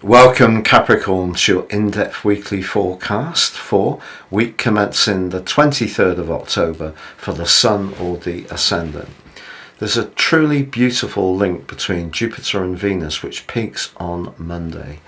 Welcome Capricorn to your in-depth weekly forecast for week commencing the 23rd of October for the Sun or the Ascendant. There's a truly beautiful link between Jupiter and Venus which peaks on Monday.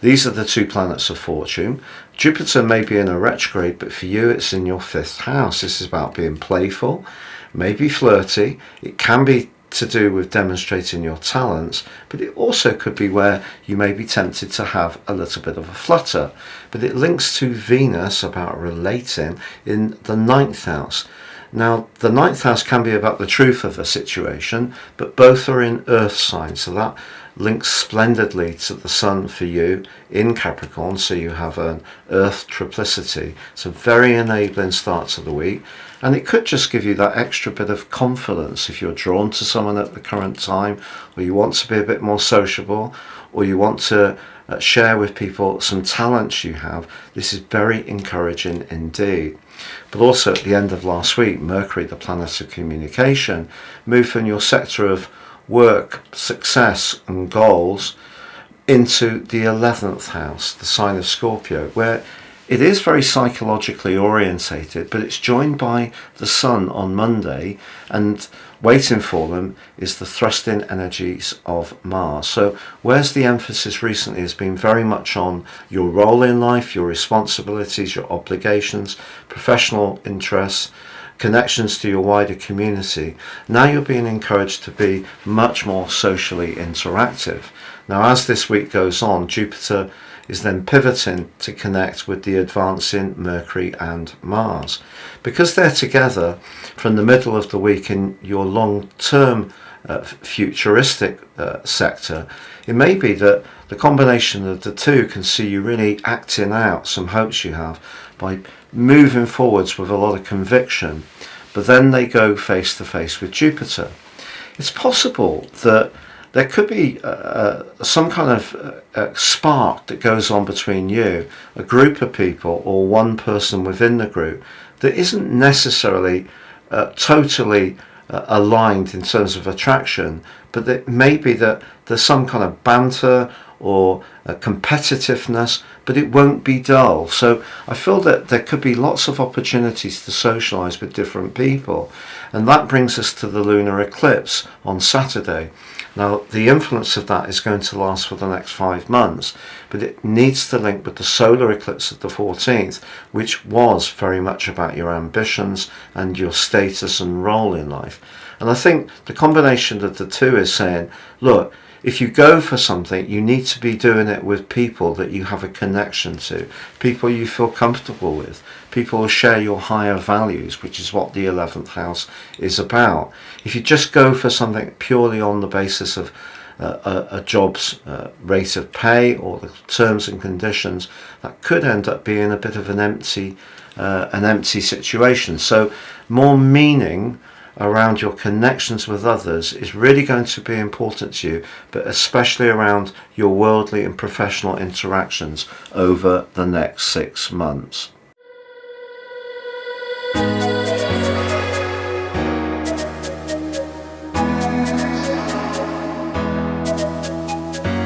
These are the two planets of fortune. Jupiter may be in a retrograde, but for you it's in your fifth house. This is about being playful, maybe flirty. It can be to do with demonstrating your talents, but it also could be where you may be tempted to have a little bit of a flutter. But it links to Venus about relating in the ninth house. Now, the ninth house can be about the truth of a situation, but both are in earth signs, so that links splendidly to the Sun for you in Capricorn, so you have an earth triplicity. It's a very enabling start to the week, and it could just give you that extra bit of confidence if you're drawn to someone at the current time, or you want to be a bit more sociable, or you want to share with people some talents you have. This is very encouraging indeed. But also at the end of last week, Mercury, the planet of communication, moved from your sector of work, success and goals into the 11th house, the sign of Scorpio, where it is very psychologically orientated, but it's joined by the Sun on Monday, and waiting for them is the thrusting energies of Mars. So whereas the emphasis recently has been very much on your role in life, your responsibilities, your obligations, professional interests, connections to your wider community, now you're being encouraged to be much more socially interactive. Now, as this week goes on, Jupiter is then pivoting to connect with the advancing Mercury and Mars. Because they're together from the middle of the week in your long-term futuristic sector, it may be that the combination of the two can see you really acting out some hopes you have by moving forwards with a lot of conviction, but then they go face to face with Jupiter. It's possible that there could be some kind of spark that goes on between you, a group of people, or one person within the group that isn't necessarily totally aligned in terms of attraction, but that may be that there's some kind of banter or competitiveness, but it won't be dull. So I feel that there could be lots of opportunities to socialise with different people, and that brings us to the lunar eclipse on Saturday. Now, the influence of that is going to last for the next 5 months, but it needs to link with the solar eclipse of the 14th, which was very much about your ambitions and your status and role in life. And I think the combination of the two is saying, look, if you go for something, you need to be doing it with people that you have a connection to, people you feel comfortable with, people who share your higher values, which is what the 11th house is about. If you just go for something purely on the basis of a job's rate of pay or the terms and conditions, that could end up being a bit of an empty situation. So more meaning around your connections with others is really going to be important to you, but especially around your worldly and professional interactions over the next 6 months.